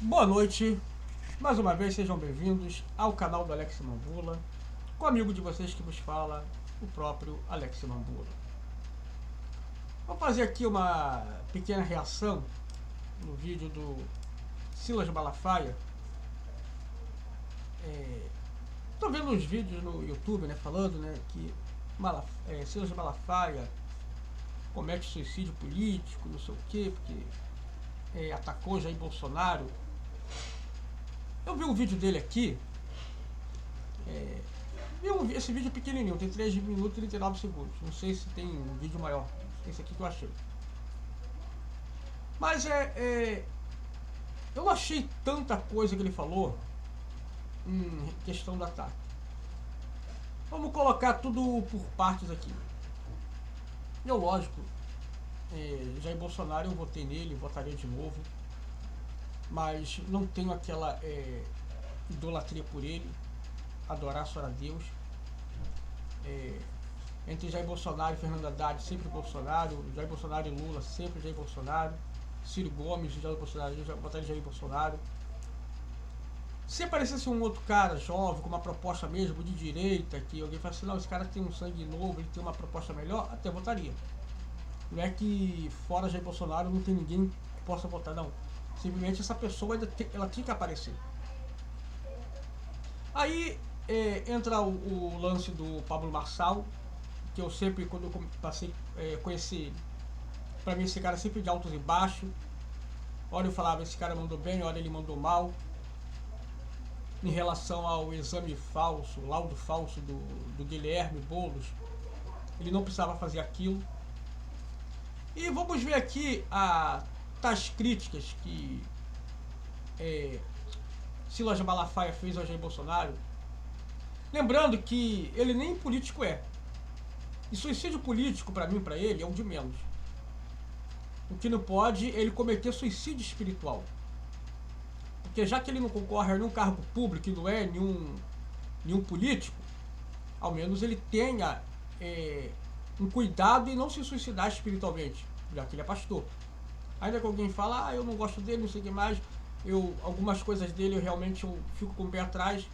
Boa noite, mais uma vez sejam bem-vindos ao canal do Alex Mambula, com o amigo de vocês que vos fala, o próprio Alex Mambula. Vou fazer aqui uma pequena reação no vídeo do Silas Malafaia. Tô vendo uns vídeos no YouTube, falando, que Silas Malafaia comete suicídio político, não sei o quê, porque atacou Jair Bolsonaro. Eu vi um vídeo dele aqui, esse vídeo pequenininho, tem 3 minutos e 39 segundos. Não sei se tem um vídeo maior, esse aqui que eu achei. Mas eu não achei tanta coisa que ele falou em questão do ataque. Vamos colocar tudo por partes aqui. Eu, lógico, Jair Bolsonaro, eu votei nele, votaria de novo, mas não tenho aquela idolatria por ele, adorar só a Deus. Entre Jair Bolsonaro e Fernando Haddad, sempre Bolsonaro. Jair Bolsonaro e Lula, sempre Jair Bolsonaro. Ciro Gomes e Jair Bolsonaro, eu já votaria Jair Bolsonaro. Se aparecesse um outro cara jovem, com uma proposta mesmo de direita, que alguém fala assim, não, esse cara tem um sangue novo, ele tem uma proposta melhor, até votaria. Não é que fora Jair Bolsonaro não tem ninguém que possa votar, não. Simplesmente essa pessoa ela tinha que aparecer. Aí entra o lance do Pablo Marçal, que eu sempre, quando eu passei a conhecer ele, pra mim esse cara sempre de altos e baixos. Olha, eu falava, esse cara mandou bem, olha, ele mandou mal. Em relação ao exame falso, laudo falso do Guilherme Boulos, ele não precisava fazer aquilo. E vamos ver aqui as críticas que Silas Malafaia fez ao Jair Bolsonaro. Lembrando que ele nem político é. E suicídio político, pra mim, pra ele, é o de menos. O que não pode é ele cometer suicídio espiritual. Porque já que ele não concorre a nenhum cargo público e não é nenhum político, ao menos ele tenha um cuidado e não se suicidar espiritualmente, já que ele é pastor. Ainda que alguém fala, eu não gosto dele, não sei o que mais, algumas coisas dele eu realmente fico com o pé atrás.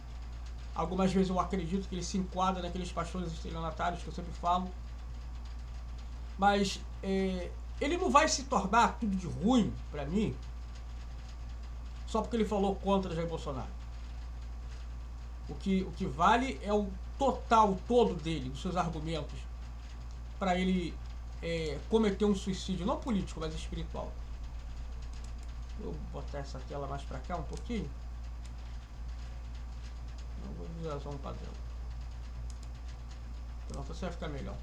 Algumas vezes eu acredito que ele se enquadra naqueles pastores estelionatários que eu sempre falo. Mas ele não vai se tornar tudo de ruim pra mim só porque ele falou contra Jair Bolsonaro. O que vale é o total todo dele, dos seus argumentos, para ele cometer um suicídio, não político, mas espiritual. Vou botar essa tela mais para cá um pouquinho. Não vou visualizar um padrão. Pronto, assim vai ficar melhor.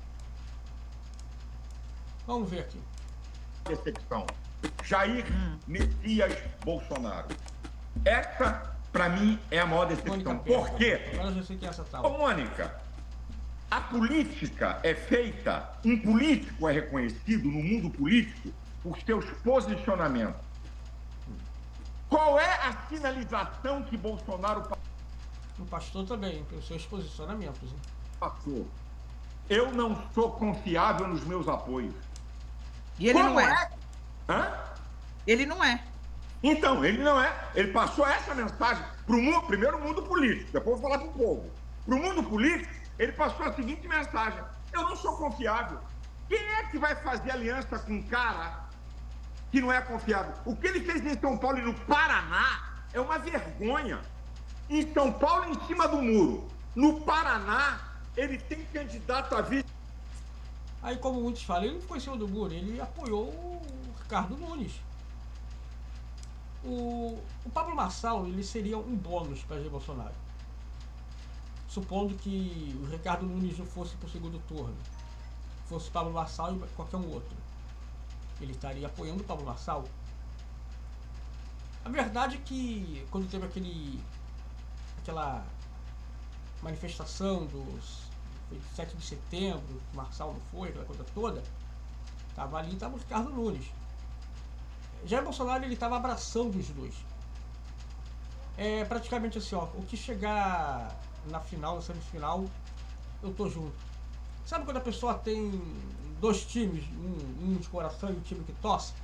Vamos ver aqui. Decepção. Jair Messias Bolsonaro. Essa, pra mim, é a maior decepção. Por quê? Agora eu já sei que é essa tal. Ô, Mônica, a política é feita, um político é reconhecido no mundo político por seus posicionamentos. Qual é a sinalização que Bolsonaro O pastor também, pelos seus posicionamentos. passou? Eu não sou confiável nos meus apoios. E ele Como não é. Hã? Ele não é. Então, ele não é. Ele passou essa mensagem para o mundo, primeiro o mundo político, depois eu vou falar para o povo. Para o mundo político, ele passou a seguinte mensagem: eu não sou confiável. Quem é que vai fazer aliança com um cara que não é confiável? O que ele fez em São Paulo e no Paraná é uma vergonha. Em São Paulo, em cima do muro. No Paraná, ele tem candidato a vice. Aí, como muitos falam, ele não ficou em cima do muro, ele apoiou o Ricardo Nunes. O Pablo Marçal, ele seria um bônus para Jair Bolsonaro. Supondo que o Ricardo Nunes não fosse para o segundo turno, fosse Pablo Marçal e qualquer um outro, ele estaria apoiando o Pablo Marçal. A verdade é que quando teve aquela manifestação dos 7 de setembro, o Marçal não foi, aquela coisa toda, estava ali, estava o Ricardo Nunes. Jair Bolsonaro, ele estava abraçando os dois. É praticamente assim, ó, o que chegar na final, na semifinal, eu tô junto. Sabe quando a pessoa tem dois times, um de coração e um time que torce?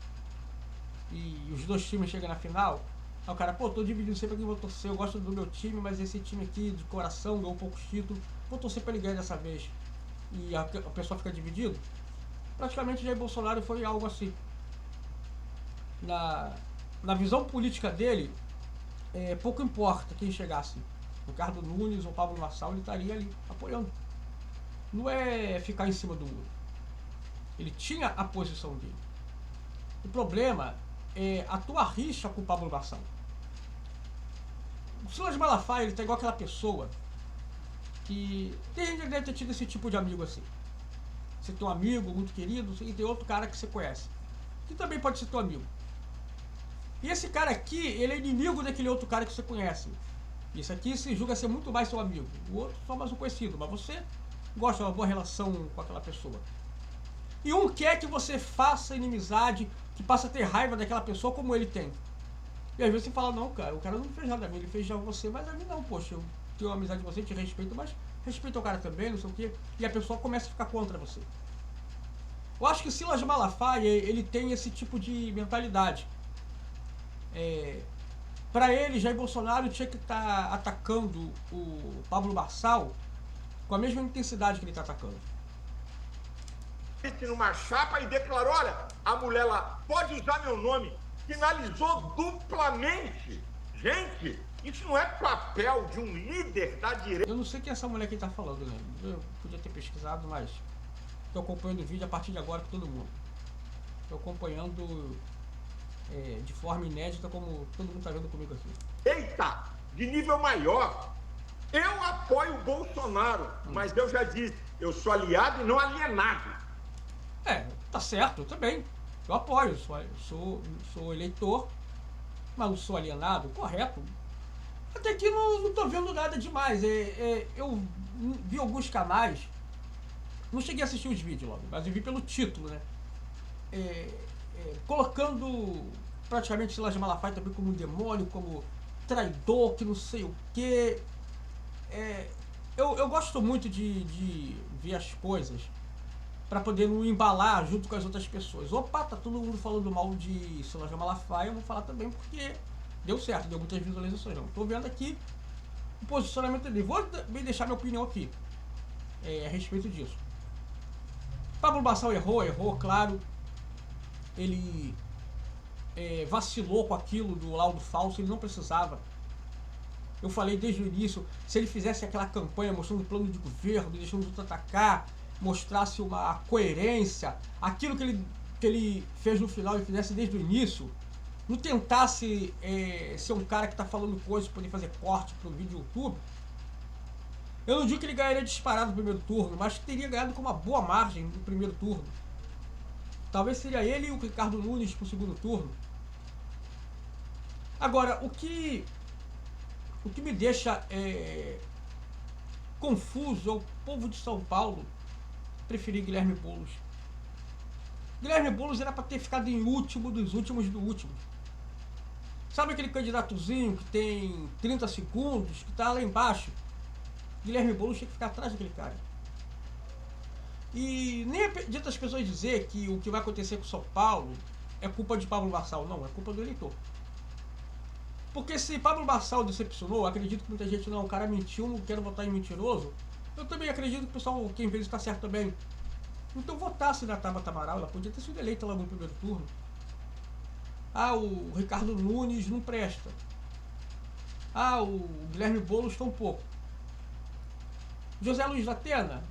E os dois times chegam na final? Aí o cara, pô, tô dividindo sempre aqui, vou torcer, eu gosto do meu time, mas esse time aqui de coração ganhou poucos títulos, vou torcer pra ele ganhar dessa vez. E a pessoa fica dividida. Praticamente Jair Bolsonaro foi algo assim. Na visão política dele, pouco importa quem chegasse. Ricardo Nunes ou Pablo Marçal, ele estaria ali apoiando. Não é ficar em cima do muro. Ele tinha a posição dele. O problema é a tua rixa com o Pablo Marçal. O Silas Malafaia, ele tá igual aquela pessoa que tem gente que deve ter tido esse tipo de amigo assim. Você tem um amigo muito querido e tem outro cara que você conhece, que também pode ser teu amigo. E esse cara aqui, ele é inimigo daquele outro cara que você conhece. Esse aqui se julga ser muito mais seu amigo. O outro só mais um conhecido, mas você gosta de uma boa relação com aquela pessoa. E um quer que você faça inimizade, que passe a ter raiva daquela pessoa como ele tem. E às vezes você fala, não, cara, o cara não fez nada a mim, ele fez já você, mas a mim não, poxa, eu tenho uma amizade com você, te respeito, mas respeita o cara também, não sei o quê. E a pessoa começa a ficar contra você. Eu acho que o Silas Malafaia, ele tem esse tipo de mentalidade. Para ele, Jair Bolsonaro tinha que estar atacando o Pablo Marçal com a mesma intensidade que ele está atacando. Numa chapa e declarou, olha, a mulher lá pode usar meu nome, finalizou duplamente. Gente, isso não é papel de um líder da direita. Eu não sei quem é essa mulher que está falando, né? Eu podia ter pesquisado, mas estou acompanhando o vídeo a partir de agora com todo mundo. Estou acompanhando de forma inédita, como todo mundo está vendo comigo aqui. Eita, de nível maior, eu apoio o Bolsonaro, mas eu já disse, eu sou aliado e não alienado. Tá certo, eu também. Eu apoio, sou eleitor, mas não sou alienado, correto. Até que não tô vendo nada demais. Eu vi alguns canais, não cheguei a assistir os vídeos logo, mas eu vi pelo título, né? Colocando praticamente Silas Malafaia também como um demônio, como traidor, que não sei o quê. Eu gosto muito de ver as coisas para poder não embalar junto com as outras pessoas. Opa, tá todo mundo falando mal de Silas Malafaia, eu vou falar também porque deu certo, deu muitas visualizações. Não tô vendo aqui o posicionamento dele. Vou deixar minha opinião aqui a respeito disso. Pablo Marçal errou, claro. Ele vacilou com aquilo do laudo falso, ele não precisava. Eu falei desde o início, se ele fizesse aquela campanha mostrando o plano de governo, deixando os outros atacar, mostrasse uma coerência, aquilo que ele fez no final e fizesse desde o início, não tentasse ser um cara que está falando coisas para poder fazer corte para o vídeo do YouTube, eu não digo que ele ganharia disparado no primeiro turno, mas que teria ganhado com uma boa margem no primeiro turno. Talvez seria ele e o Ricardo Nunes para o segundo turno. Agora, o que me deixa confuso é o povo de São Paulo preferir Guilherme Boulos. Guilherme Boulos era para ter ficado em último dos últimos do último. Sabe aquele candidatozinho que tem 30 segundos, que está lá embaixo? Guilherme Boulos tinha que ficar atrás daquele cara. E nem adianta as pessoas dizer que o que vai acontecer com São Paulo é culpa de Pablo Marçal. Não, é culpa do eleitor. Porque se Pablo Marçal decepcionou, acredito que muita gente, não, o cara mentiu, não quero votar em mentiroso. Eu também acredito que o pessoal, quem fez está certo também. Então votasse na Tabata Amaral, ela podia ter sido eleita logo no primeiro turno. Ah, o Ricardo Nunes não presta. Ah, o Guilherme Boulos tão pouco. José Luiz da Atena,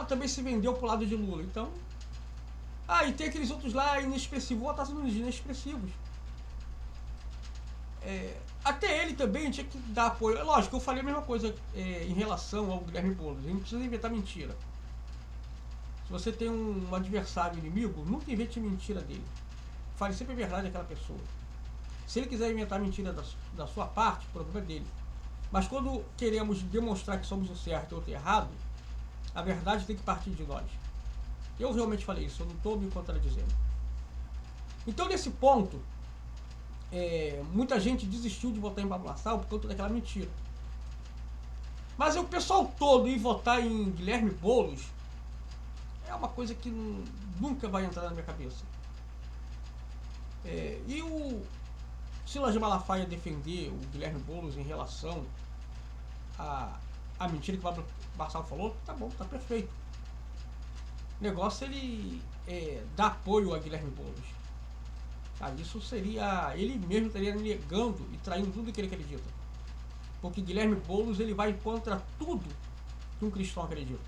também se vendeu pro lado de Lula, então... e tem aqueles outros lá inexpressivos, votasse nos inexpressivos. Até ele também tinha que dar apoio. É lógico, eu falei a mesma coisa em relação ao Guilherme Boulos. A gente não precisa inventar mentira. Se você tem um adversário inimigo, nunca invente mentira dele. Fale sempre a verdade daquela pessoa. Se ele quiser inventar mentira da sua parte, o problema é dele. Mas quando queremos demonstrar que somos o certo e o outro errado, a verdade tem que partir de nós. Eu realmente falei isso, eu não estou me contradizendo. Então, nesse ponto, muita gente desistiu de votar em Pablo Marçal por conta daquela mentira. Mas o pessoal todo ir votar em Guilherme Boulos é uma coisa que nunca vai entrar na minha cabeça. E o Silas Malafaia defender o Guilherme Boulos em relação à mentira que o Pablo Marçal falou, tá bom, tá perfeito. O negócio é ele dar apoio a Guilherme Boulos. Isso seria... ele mesmo estaria negando e traindo tudo que ele acredita. Porque Guilherme Boulos ele vai contra tudo que um cristão acredita.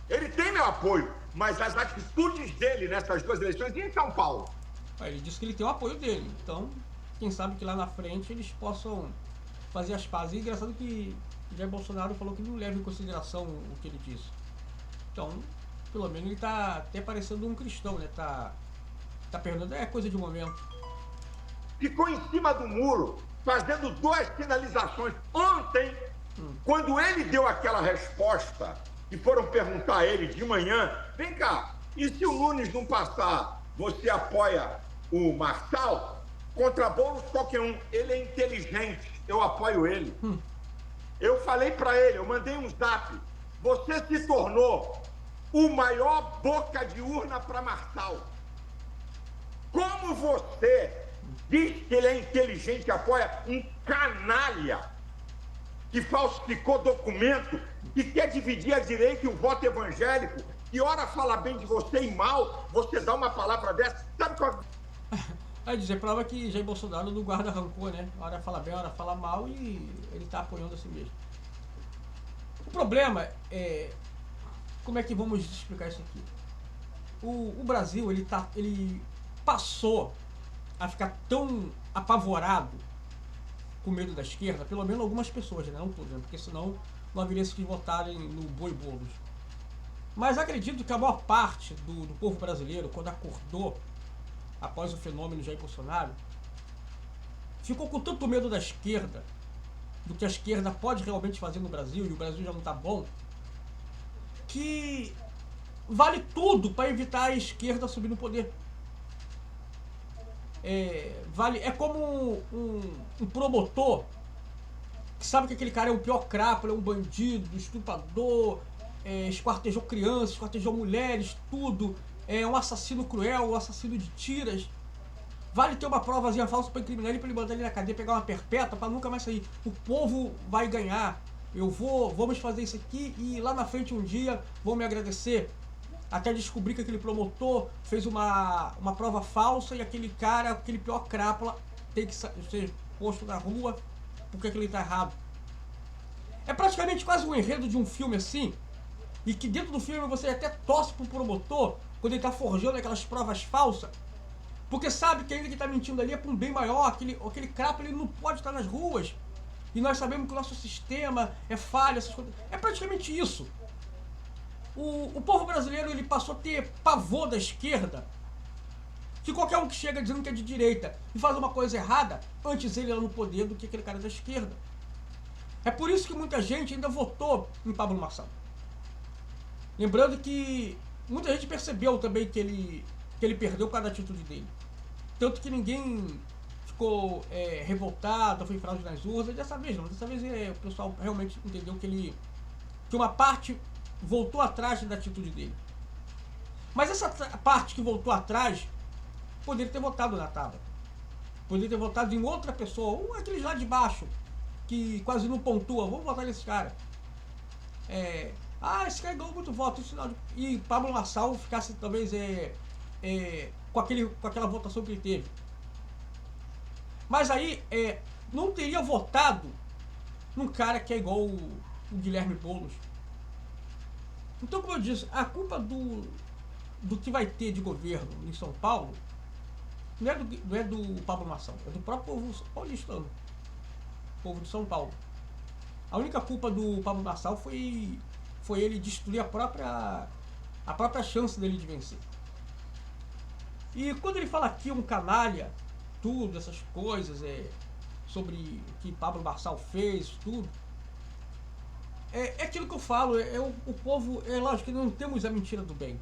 Ele tem meu apoio, mas as atitudes dele nessas duas eleições e em São Paulo. Ele disse que ele tem o apoio dele. Então, quem sabe que lá na frente eles possam fazer as pazes. E engraçado que Jair Bolsonaro falou que não leva em consideração o que ele disse. Então, pelo menos ele tá até parecendo um cristão, né? Tá perguntando, é coisa de momento. Ficou em cima do muro, fazendo duas sinalizações. Ontem, quando ele deu aquela resposta, e foram perguntar a ele de manhã, vem cá, e se o Nunes não passar, você apoia o Marçal? Contra Boulos, qualquer um. Ele é inteligente, eu apoio ele. Eu falei para ele, eu mandei um zap, você se tornou o maior boca de urna para Marçal. Como você diz que ele é inteligente e apoia um canalha que falsificou documento, que quer dividir a direita e o voto evangélico, e ora fala bem de você e mal, você dá uma palavra dessa, sabe qual... Vai dizer, prova que Jair Bolsonaro não guarda rancor, né? Hora fala bem, hora fala mal e ele tá apoiando assim mesmo. O problema é... como é que vamos explicar isso aqui? O Brasil, ele passou a ficar tão apavorado com medo da esquerda, pelo menos algumas pessoas, né? Não todas, né? Porque senão não haveria se votarem no Boi Boulos. Mas acredito que a maior parte do povo brasileiro, quando acordou após o fenômeno Jair Bolsonaro, ficou com tanto medo da esquerda, do que a esquerda pode realmente fazer no Brasil, e o Brasil já não está bom, que vale tudo para evitar a esquerda subir no poder. É como um promotor que sabe que aquele cara é o pior crápula, é um bandido, estuprador, esquartejou crianças, esquartejou mulheres, tudo, é um assassino cruel, um assassino de tiras. Vale ter uma provazinha falsa para incriminar ele, para ele mandar ele na cadeia, pegar uma perpétua, para nunca mais sair. O povo vai ganhar. Vamos fazer isso aqui e lá na frente um dia vão me agradecer. Até descobrir que aquele promotor fez uma prova falsa e aquele cara, aquele pior crápula, tem que ser posto na rua porque aquele tá errado. É praticamente quase um enredo de um filme assim, e que dentro do filme você até torce pro promotor quando ele tá forjando aquelas provas falsas, porque sabe que ainda que tá mentindo ali é para um bem maior, aquele crápula ele não pode estar nas ruas, e nós sabemos que o nosso sistema é falha, essas coisas. É praticamente isso. O povo brasileiro ele passou a ter pavor da esquerda, que qualquer um que chega dizendo que é de direita e faz uma coisa errada, antes ele era no poder do que aquele cara da esquerda. É por isso que muita gente ainda votou em Pablo Marçal. Lembrando que muita gente percebeu também que ele perdeu por causa da atitude dele. Tanto que ninguém ficou revoltado, foi fraude nas urnas. Dessa vez não, dessa vez o pessoal realmente entendeu que uma parte voltou atrás da atitude dele. Mas essa parte que voltou atrás poderia ter votado na Tabata, poderia ter votado em outra pessoa, ou aqueles lá de baixo que quase não pontua. Vamos votar nesse cara. Esse cara ganhou muito voto, e Pablo Marçal ficasse talvez com aquela votação que ele teve. Mas aí não teria votado num cara que é igual o Guilherme Boulos. Então, como eu disse, a culpa do que vai ter de governo em São Paulo não é do Pablo Marçal, é do próprio povo paulistano, povo de São Paulo. A única culpa do Pablo Marçal foi ele destruir a própria chance dele de vencer. E quando ele fala aqui um canalha, tudo, essas coisas, sobre o que Pablo Marçal fez, tudo, é aquilo que eu falo, o povo, lógico que não temos a mentira do bem,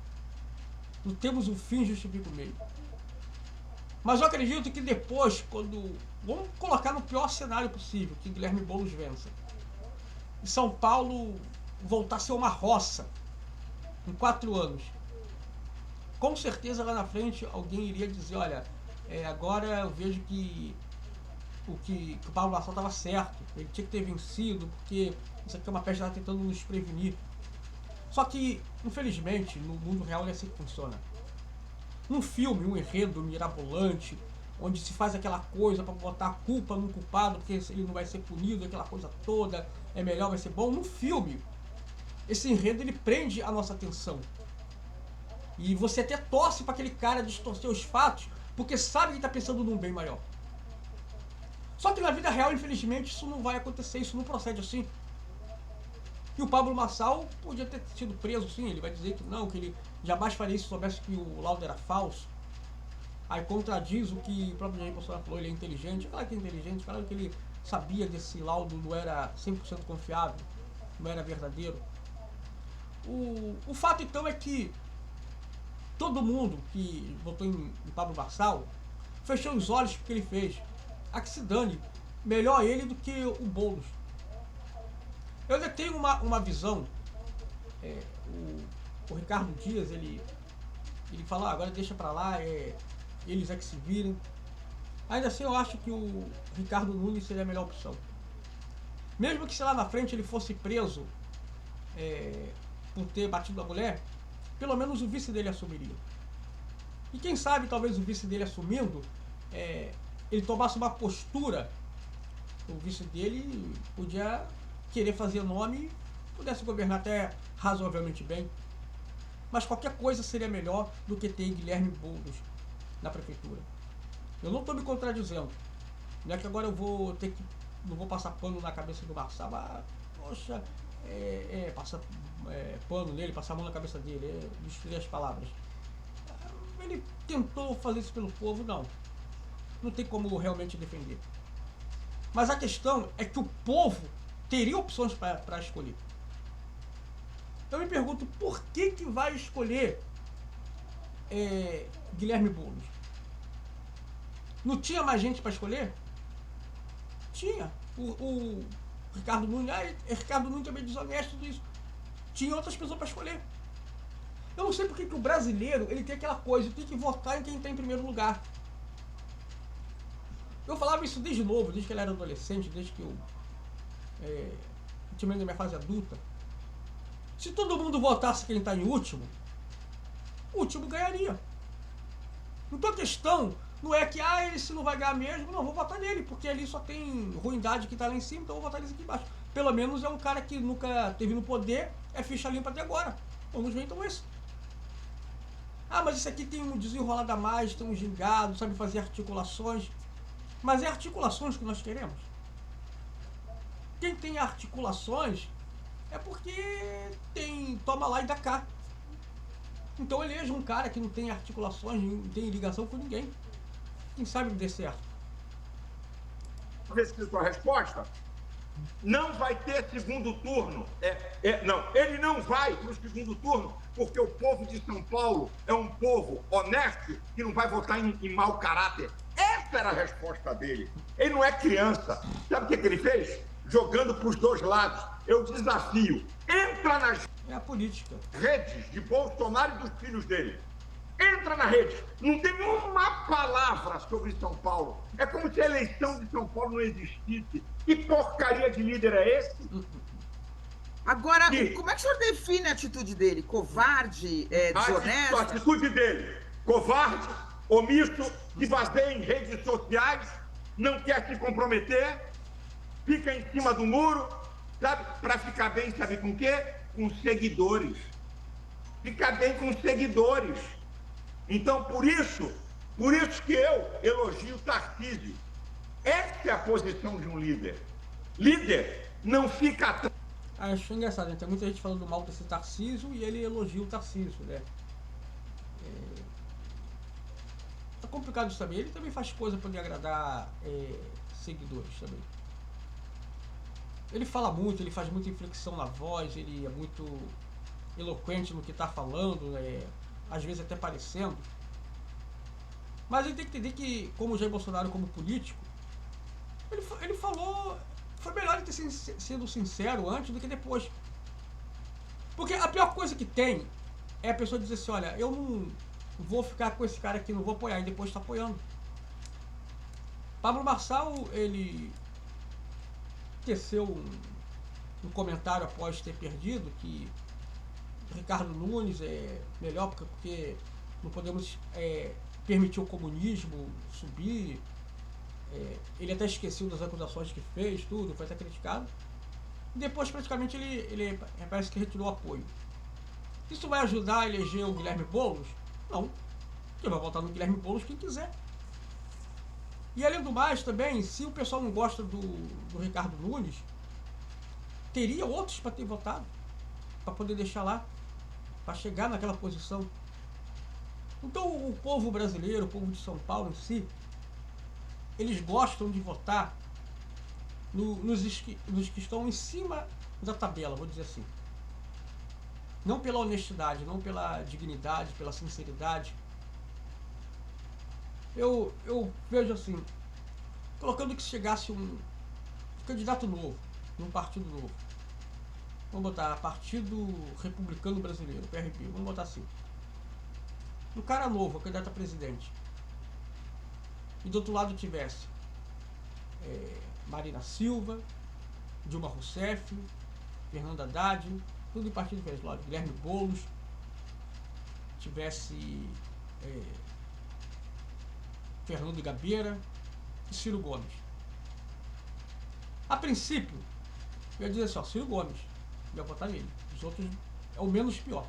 não temos o fim justifica o meio. Mas eu acredito que depois, vamos colocar no pior cenário possível, que Guilherme Boulos vença, e São Paulo voltar a ser uma roça em 4 anos, com certeza lá na frente alguém iria dizer, olha, agora eu vejo que o Pablo Marçal estava certo. Ele tinha que ter vencido, porque isso aqui é uma peste que está tentando nos prevenir. Só que, infelizmente, no mundo real é assim que funciona. Num filme, um enredo mirabolante, onde se faz aquela coisa para botar a culpa num culpado, porque ele não vai ser punido, aquela coisa toda, é melhor, vai ser bom. No filme, esse enredo ele prende a nossa atenção. E você até torce para aquele cara distorcer os fatos, porque sabe que está pensando num bem maior. Só que na vida real, infelizmente, isso não vai acontecer, isso não procede assim. E o Pablo Marçal podia ter sido preso, sim, ele vai dizer que não, que ele jamais faria isso se soubesse que o laudo era falso. Aí contradiz o que o próprio Jair Bolsonaro falou, ele é inteligente. Claro que é inteligente, claro que ele sabia desse laudo, não era 100% confiável, não era verdadeiro. O fato então é que todo mundo que votou em Pablo Marçal fechou os olhos porque ele fez. A que se dane, melhor ele do que o Boulos. Eu ainda tenho uma visão, o Ricardo Dias, ele fala, agora deixa pra lá, eles é que se virem. Ainda assim eu acho que o Ricardo Nunes seria a melhor opção. Mesmo que se lá na frente ele fosse preso por ter batido a mulher, pelo menos o vice dele assumiria. E quem sabe talvez o vice dele assumindo, ele tomasse uma postura, o vice dele podia querer fazer nome e pudesse governar até razoavelmente bem. Mas qualquer coisa seria melhor do que ter Guilherme Boulos na prefeitura. Eu não estou me contradizendo. Não é que agora eu vou ter que. Não vou passar pano na cabeça do Marçal, mas, poxa, passar pano nele, passar a mão na cabeça dele, destruir as palavras. Ele tentou fazer isso pelo povo, não. Não tem como realmente defender. Mas a questão é que o povo teria opções para escolher. Eu me pergunto por que vai escolher Guilherme Boulos? Não tinha mais gente para escolher? Tinha. O Ricardo Nunes, Ricardo Nunes também desonesto tudo isso. Tinha outras pessoas para escolher. Eu não sei por que o brasileiro ele tem aquela coisa, tem que votar em quem está em primeiro lugar. Eu falava isso desde novo, desde que ele era adolescente, desde que eu tinha na minha fase adulta. Se todo mundo votasse quem está em último, o último ganharia. Então a questão não é que ele se não vai ganhar mesmo, não, vou votar nele, porque ali só tem ruindade que está lá em cima, então vou votar nele aqui embaixo. Pelo menos é um cara que nunca teve no poder, é ficha limpa até agora. Vamos ver então esse. Mas esse aqui tem um desenrolado a mais, tem um gingado, sabe fazer articulações. Mas é articulações que nós queremos. Quem tem articulações é porque toma lá e dá cá. Então eleja um cara que não tem articulações, não tem ligação com ninguém. Quem sabe dê certo. Essa é a sua resposta? Não vai ter segundo turno. Não, ele não vai para o segundo turno, porque o povo de São Paulo é um povo honesto que não vai votar em mau caráter. Essa era a resposta dele. Ele não é criança. Sabe o que ele fez? Jogando para os dois lados. Eu desafio. Entra nas a política. Redes de Bolsonaro e dos filhos dele. Entra na rede. Não tem uma palavra sobre São Paulo. É como se a eleição de São Paulo não existisse. Que porcaria de líder é esse? Agora, como é que o senhor define a atitude dele? Covarde, desonesto? A atitude dele, covarde, omisso, se baseia em redes sociais, não quer se comprometer, fica em cima do muro, sabe? Para ficar bem, sabe com o quê? Com seguidores. Ficar bem com seguidores. Então, por isso que eu elogio o Tarcísio. Essa é a posição de um líder. Líder não fica atrás. Acho engraçado, né? Tem muita gente falando mal desse Tarcísio e ele elogia o Tarcísio, né? É complicado isso também. Ele também faz coisa para poder agradar seguidores também. Ele fala muito, ele faz muita inflexão na voz, ele é muito eloquente no que está falando, às vezes até parecendo. Mas ele tem que entender que, como o Jair Bolsonaro, como político, ele falou, foi melhor ele ter sido sincero antes do que depois. Porque a pior coisa que tem é a pessoa dizer assim, olha, eu não vou ficar com esse cara aqui, não vou apoiar, e depois está apoiando. Pablo Marçal, ele teceu um comentário após ter perdido que Ricardo Nunes é melhor porque não podemos permitir o comunismo subir. Ele até esqueceu das acusações que fez, tudo, foi até criticado. E depois, praticamente, ele parece que retirou o apoio. Isso vai ajudar a eleger o Guilherme Boulos? Não. Quem vai votar no Guilherme Boulos quem quiser. E além do mais, também, se o pessoal não gosta do Ricardo Nunes, teria outros para ter votado, para poder deixar lá, para chegar naquela posição. Então o povo brasileiro, o povo de São Paulo em si, eles gostam de votar nos que estão em cima da tabela, vou dizer assim. Não pela honestidade, não pela dignidade, pela sinceridade. Eu vejo assim, colocando que chegasse um candidato novo, num partido novo. Vamos botar Partido Republicano Brasileiro, PRB, vamos botar assim. Um cara novo, candidato a presidente. E do outro lado tivesse Marina Silva, Dilma Rousseff, Fernando Haddad, tudo em partido diferente, lógico, Guilherme Boulos, tivesse Fernando Gabeira e Ciro Gomes. A princípio, eu ia dizer assim, ó, Ciro Gomes, eu ia votar nele. Os outros é o menos pior.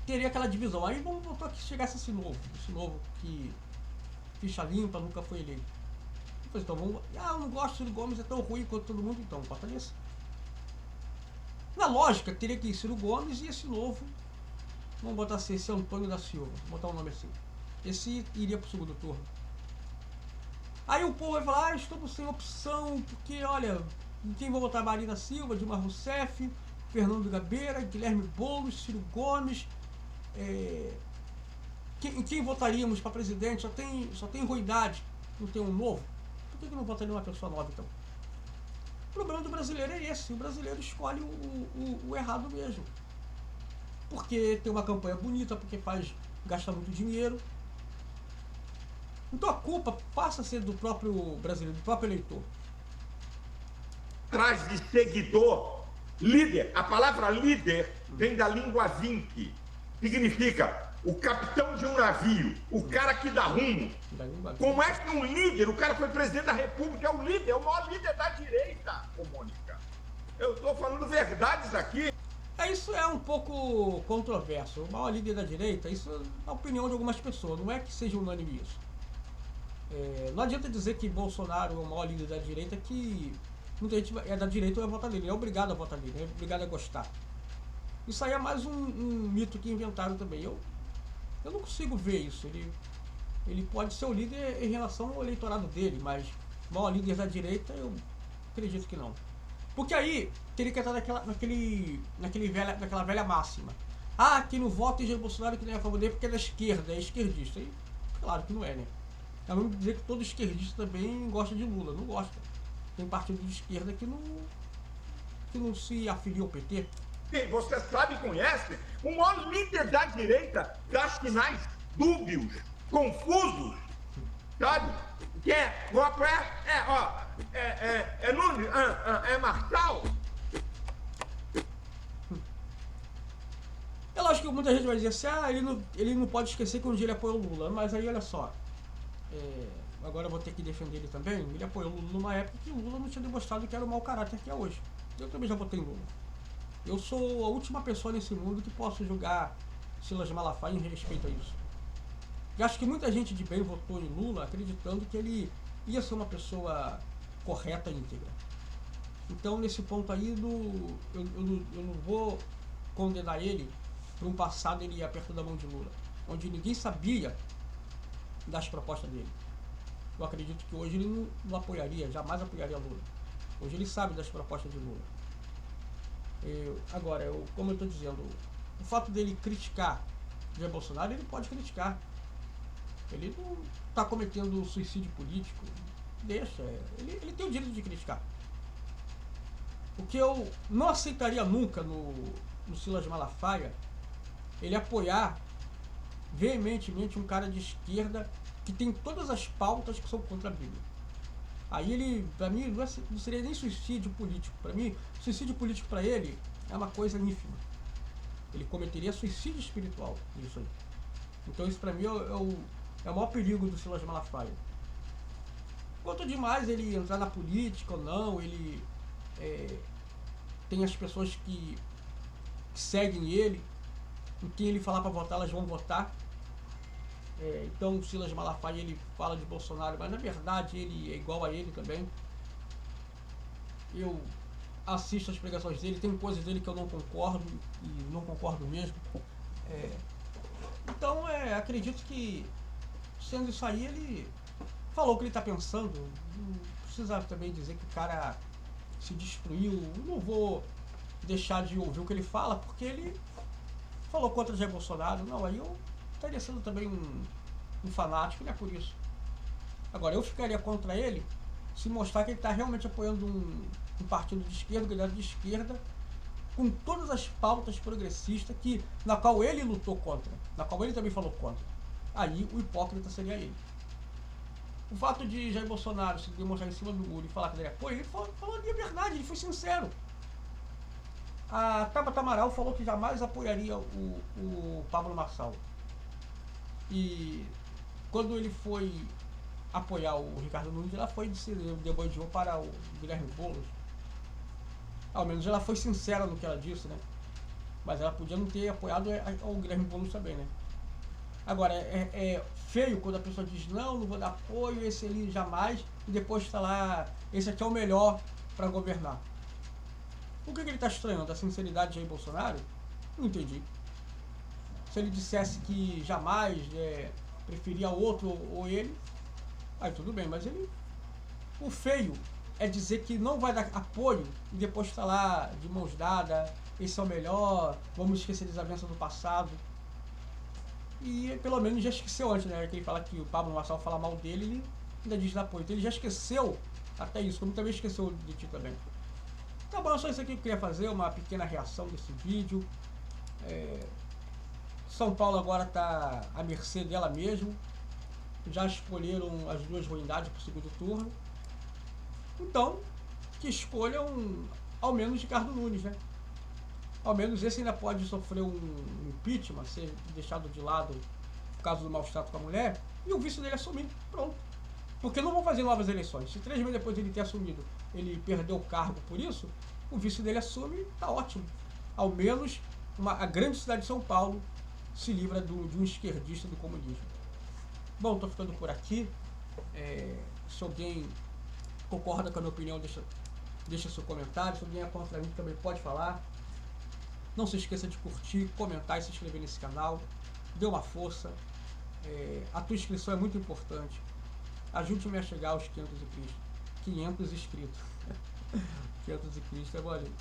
Teria aquela divisão. Aí vamos botar que chegasse esse novo que ficha limpa, nunca foi eleito. Então vamos. Eu não gosto do Ciro Gomes, é tão ruim quanto todo mundo, então vota nesse. Na lógica, teria que ir Ciro Gomes e esse novo, vamos botar assim, esse Antônio da Silva, vou botar um nome assim. Esse iria pro segundo turno. Aí o povo vai falar, estamos sem opção, porque olha, quem vai votar? Marina Silva, Dilma Rousseff, Fernando Gabeira, Guilherme Boulos, Ciro Gomes. Quem votaríamos para presidente? Só tem ruindade, não tem um novo. Por que não votaria uma pessoa nova então? O problema do brasileiro é esse, o brasileiro escolhe o errado mesmo. Porque tem uma campanha bonita, porque gasta muito dinheiro. Então a culpa passa a ser do próprio brasileiro, do próprio eleitor. Atrás de seguidor, líder. A palavra líder vem da língua vinque. Significa o capitão de um navio, o cara que dá rumo. Como é que um líder, o cara foi presidente da República, é o líder, é o maior líder da direita, ô Mônica. Eu estou falando verdades aqui. Isso é um pouco controverso. O maior líder da direita, isso é a opinião de algumas pessoas, não é que seja unânime isso. Não adianta dizer que Bolsonaro é o maior líder da direita, que muita gente é da direita ou vai votar nele, é obrigado a votar nele, é obrigado a gostar. Isso aí é mais um mito que inventaram também. Eu não consigo ver isso. Ele pode ser o líder em relação ao eleitorado dele, mas o maior líder da direita eu acredito que não. Porque aí teria que estar naquela velha máxima. Quem não vota em Jair Bolsonaro que nem é a favor dele porque é da esquerda, é esquerdista. E claro que não é, né? É mesmo dizer que todo esquerdista também gosta de Lula, não gosta. Tem partido de esquerda que não se afilia ao PT. Você sabe e conhece o maior líder da direita, das finais dúbios, confusos, sabe? Que é Nunes, é Marçal. É lógico que muita gente vai dizer assim, ele não pode esquecer que um dia ele apoiou o Lula, mas aí olha só, agora eu vou ter que defender ele também. Ele apoiou o Lula numa época que o Lula não tinha demonstrado que era o mau caráter que é hoje. Eu também já votei em Lula. Eu sou a última pessoa nesse mundo que posso julgar Silas Malafaia em respeito a isso. E acho que muita gente de bem votou em Lula acreditando que ele ia ser uma pessoa correta e íntegra. Então nesse ponto aí eu não vou condenar ele por um passado ele ia perto da mão de Lula, onde ninguém sabia das propostas dele. Eu acredito que hoje ele não apoiaria, jamais apoiaria Lula. Hoje ele sabe das propostas de Lula. Agora, como eu estou dizendo, o fato dele criticar Jair Bolsonaro, ele pode criticar. Ele não está cometendo suicídio político. Deixa, ele tem o direito de criticar. O que eu não aceitaria nunca no Silas Malafaia, ele apoiar veementemente um cara de esquerda que tem todas as pautas que são contra a Bíblia. Aí ele, para mim, não seria nem suicídio político. Para mim, suicídio político para ele é uma coisa ínfima. Ele cometeria suicídio espiritual nisso aí. Então isso para mim é o maior perigo do Silas Malafaia. Quanto demais ele entrar na política ou não, ele tem as pessoas que seguem ele, em quem ele falar para votar, elas vão votar. Então o Silas Malafaia, ele fala de Bolsonaro, mas na verdade ele é igual a ele também. Eu assisto as pregações dele, tem coisas dele que eu não concordo, e não concordo mesmo. Então acredito que, sendo isso aí, ele falou o que ele está pensando. Não precisa também dizer que o cara se destruiu. Não vou deixar de ouvir o que ele fala, porque ele falou contra Jair Bolsonaro. Não, aí eu estaria sendo também um fanático, não é por isso. Agora, eu ficaria contra ele se mostrar que ele está realmente apoiando um partido de esquerda, um candidato de esquerda, com todas as pautas progressistas na qual ele lutou contra, na qual ele também falou contra. Aí o hipócrita seria ele. O fato de Jair Bolsonaro se demonstrar em cima do muro e falar que ele apoia, ele falou a verdade, ele foi sincero. A Tabata Amaral falou que jamais apoiaria o Pablo Marçal. E quando ele foi apoiar o Ricardo Nunes, ela foi deboiou para o Guilherme Boulos. Ao menos ela foi sincera no que ela disse, né? Mas ela podia não ter apoiado o Guilherme Boulos também, né? Agora, é feio quando a pessoa diz, não vou dar apoio, esse ali jamais, e depois está lá, esse aqui é o melhor para governar. O que ele está estranhando? A sinceridade de Jair Bolsonaro? Não entendi. Se ele dissesse que jamais preferia outro ou ele, aí tudo bem, mas o feio é dizer que não vai dar apoio e depois está lá de mãos dadas, esse é o melhor, vamos esquecer desavenças do passado. E pelo menos já esqueceu antes, né? Que ele fala que o Pablo Marçal fala mal dele, ele ainda diz apoio. Então ele já esqueceu até isso, como também esqueceu de ti também. Tá bom, só isso aqui que eu queria fazer, uma pequena reação desse vídeo. São Paulo agora está à mercê dela mesmo. Já escolheram as duas ruindades para o segundo turno. Então, que escolham ao menos Ricardo Nunes, né? Ao menos esse ainda pode sofrer um impeachment, ser deixado de lado por causa do maus-trato com a mulher, e o vice dele assumir. Pronto. Porque não vão fazer novas eleições. Se 3 meses depois de ele ter assumido, ele perdeu o cargo por isso, o vice dele assume, tá ótimo. Ao menos a grande cidade de São Paulo se livra de um esquerdista do comunismo. Bom, tô ficando por aqui. Se alguém concorda com a minha opinião, deixa seu comentário. Se alguém é contra mim, também pode falar. Não se esqueça de curtir, comentar e se inscrever nesse canal. Dê uma força. A tua inscrição é muito importante. Ajude-me a chegar aos 500 inscritos. 500 inscritos é bolinho.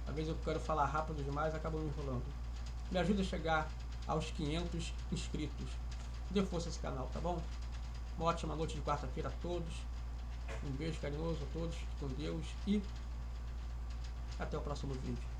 Às vezes eu quero falar rápido demais, acabo me enrolando. Me ajuda a chegar aos 500 inscritos. Dê força a esse canal, tá bom? Uma ótima noite de quarta-feira a todos. Um beijo carinhoso a todos, com Deus, e até o próximo vídeo.